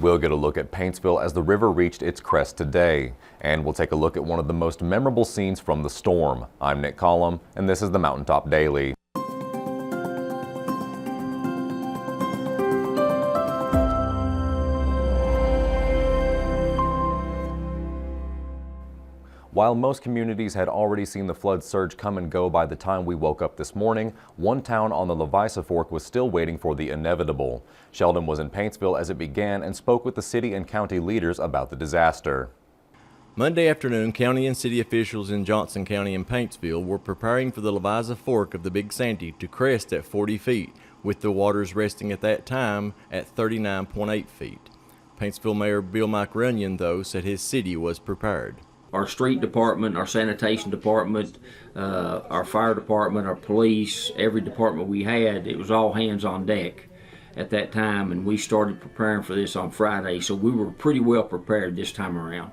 We'll get a look at Paintsville as the river reached its crest today, and we'll take a look at one of the most memorable scenes from the storm. I'm Nick Collum, and this is the Mountaintop Daily. While most communities had already seen the flood surge come and go by the time we woke up this morning, one town on the Levisa Fork was still waiting for the inevitable. Sheldon was in Paintsville as it began and spoke with the city and county leaders about the disaster. Monday afternoon, county and city officials in Johnson County and Paintsville were preparing for the Levisa Fork of the Big Sandy to crest at 40 feet, with the waters resting at that time at 39.8 feet. Paintsville Mayor Bill Mike Runyon, though, said his city was prepared. Our street department, our sanitation department, our fire department, our police, every department we had, it was all hands on deck at that time, and we started preparing for this on Friday, so we were pretty well prepared this time around.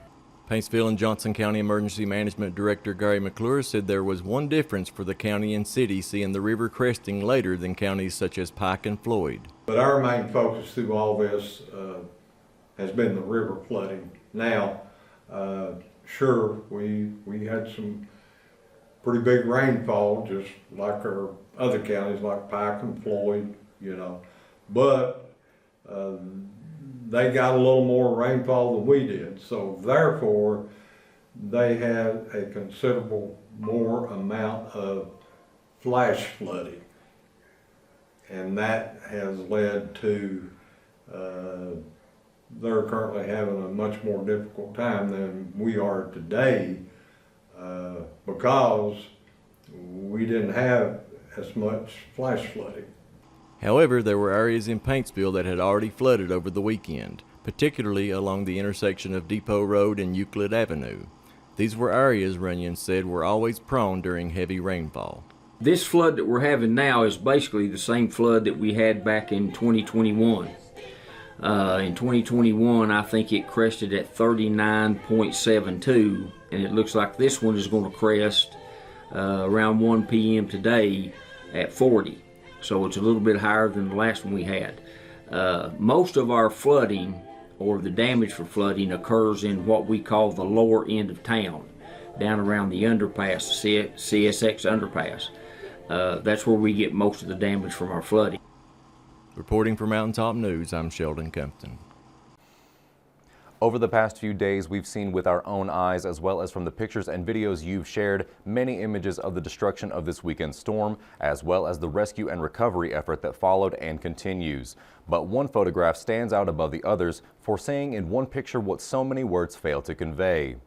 Paintsville and Johnson County Emergency Management Director Gary McClure said there was one difference for the county and city seeing the river cresting later than counties such as Pike and Floyd. But our main focus through all this has been the river flooding. Now, sure, we had some pretty big rainfall, just like our other counties like Pike and Floyd, but they got a little more rainfall than we did, so therefore they had a considerable more amount of flash flooding, and that has led to they're currently having a much more difficult time than we are today because we didn't have as much flash flooding. However, there were areas in Paintsville that had already flooded over the weekend, particularly along the intersection of Depot Road and Euclid Avenue. These were areas, Runyon said, were always prone during heavy rainfall. This flood that we're having now is basically the same flood that we had back in 2021. In 2021, I think it crested at 39.72, and it looks like this one is going to crest around 1 p.m. today at 40. So it's a little bit higher than the last one we had. Most of our flooding, or the damage for flooding, occurs in what we call the lower end of town, down around the underpass, the CSX underpass. That's where we get most of the damage from our flooding. Reporting for Mountaintop News, I'm Sheldon Compton. Over the past few days, we've seen with our own eyes, as well as from the pictures and videos you've shared, many images of the destruction of this weekend's storm, as well as the rescue and recovery effort that followed and continues. But one photograph stands out above the others for saying in one picture what so many words fail to convey.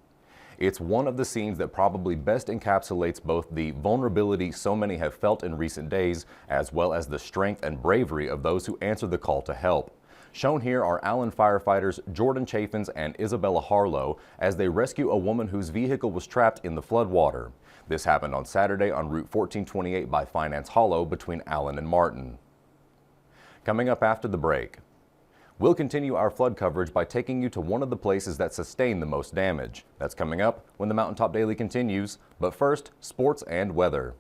It's one of the scenes that probably best encapsulates both the vulnerability so many have felt in recent days, as well as the strength and bravery of those who answered the call to help. Shown here are Allen firefighters Jordan Chaffins and Isabella Harlow as they rescue a woman whose vehicle was trapped in the floodwater. This happened on Saturday on Route 1428 by Finance Hollow between Allen and Martin. Coming up after the break, we'll continue our flood coverage by taking you to one of the places that sustained the most damage. That's coming up when the Mountaintop Daily continues. But first, sports and weather.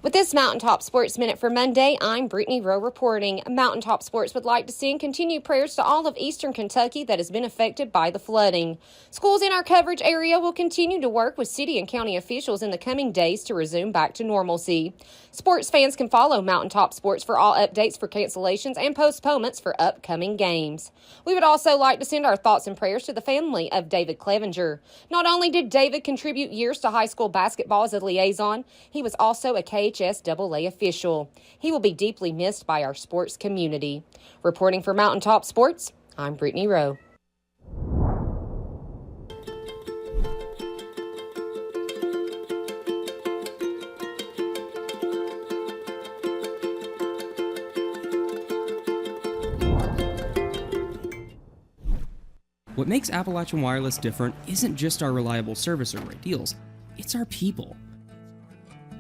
With this Mountaintop Sports Minute for Monday, I'm Brittany Rowe reporting. Mountaintop Sports would like to send continued prayers to all of eastern Kentucky that has been affected by the flooding. Schools in our coverage area will continue to work with city and county officials in the coming days to resume back to normalcy. Sports fans can follow Mountaintop Sports for all updates for cancellations and postponements for upcoming games. We would also like to send our thoughts and prayers to the family of David Clevenger. Not only did David contribute years to high school basketball as a liaison, he was also a KHSAA official. He will be deeply missed by our sports community. Reporting for Mountaintop Sports, I'm Brittany Rowe. What makes Appalachian Wireless different isn't just our reliable service or great deals, it's our people.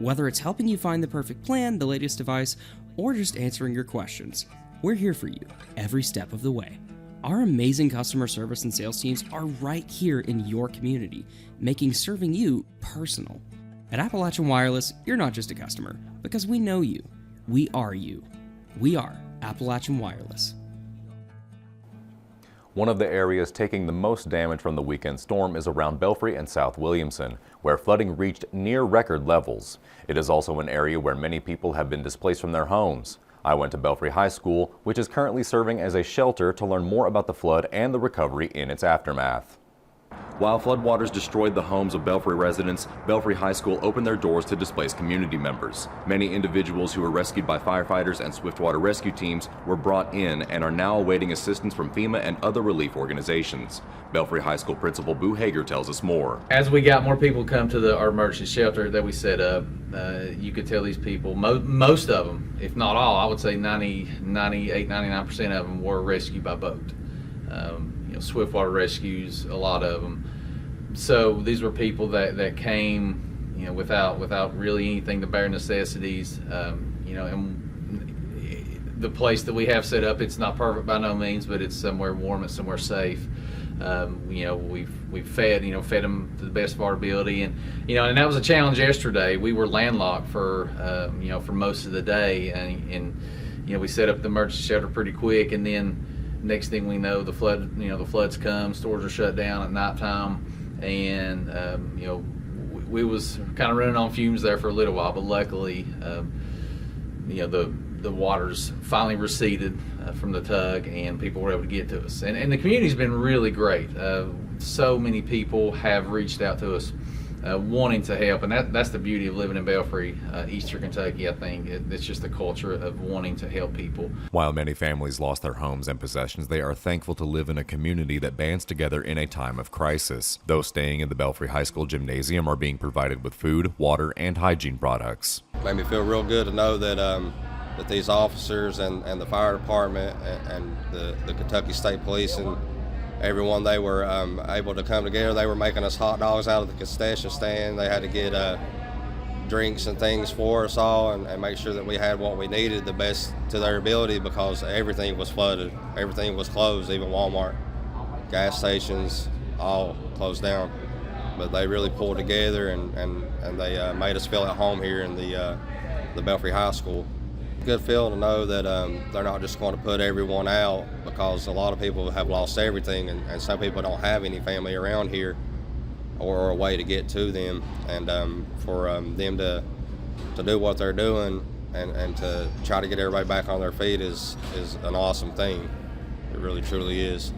Whether it's helping you find the perfect plan, the latest device, or just answering your questions, we're here for you every step of the way. Our amazing customer service and sales teams are right here in your community, making serving you personal. At Appalachian Wireless, you're not just a customer, because we know you. We are you. We are Appalachian Wireless. One of the areas taking the most damage from the weekend storm is around Belfry and South Williamson, where flooding reached near record levels. It is also an area where many people have been displaced from their homes. I went to Belfry High School, which is currently serving as a shelter, to learn more about the flood and the recovery in its aftermath. While floodwaters destroyed the homes of Belfry residents, Belfry High School opened their doors to displaced community members. Many individuals who were rescued by firefighters and swiftwater rescue teams were brought in and are now awaiting assistance from FEMA and other relief organizations. Belfry High School Principal Boo Hager tells us more. As we got more people come to our emergency shelter that we set up, you could tell these people, most of them, if not all, I would say 98, 99% of them were rescued by boat. Swiftwater rescues, a lot of them. So these were people that came, without really anything, the bare necessities. And the place that we have set up, it's not perfect by no means, but it's somewhere warm, it's somewhere safe. We've fed them to the best of our ability, and that was a challenge yesterday. We were landlocked for most of the day, and we set up the emergency shelter pretty quick, and then next thing we know, the floods come, stores are shut down at nighttime, and we was kind of running on fumes there for a little while, but luckily the waters finally receded from the tug, and people were able to get to us, and the community's been really great. So many people have reached out to us wanting to help, and that's the beauty of living in Belfry, Eastern Kentucky. I think it's just the culture of wanting to help people. While many families lost their homes and possessions, they are thankful to live in a community that bands together in a time of crisis. Those staying in the Belfry High School gymnasium are being provided with food, water, and hygiene products. Made me feel real good to know that that these officers and the fire department and the Kentucky State Police and everyone, they were able to come together. They were making us hot dogs out of the concession stand. They had to get drinks and things for us all and make sure that we had what we needed the best to their ability, because everything was flooded. Everything was closed, even Walmart, gas stations, all closed down. But they really pulled together and they made us feel at home here in the Belfry High School. Good feeling to know that they're not just going to put everyone out, because a lot of people have lost everything, and some people don't have any family around here or a way to get to them, and for them to do what they're doing and to try to get everybody back on their feet is an awesome thing. It really truly is,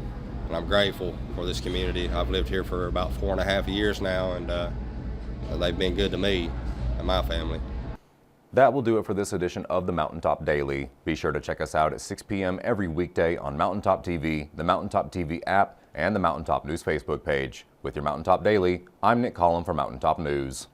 and I'm grateful for this community. I've lived here for about 4.5 years now, and they've been good to me and my family. That will do it for this edition of the Mountaintop Daily. Be sure to check us out at 6 p.m. every weekday on Mountaintop TV, the Mountaintop TV app, and the Mountaintop News Facebook page. With your Mountaintop Daily, I'm Nick Collin for Mountaintop News.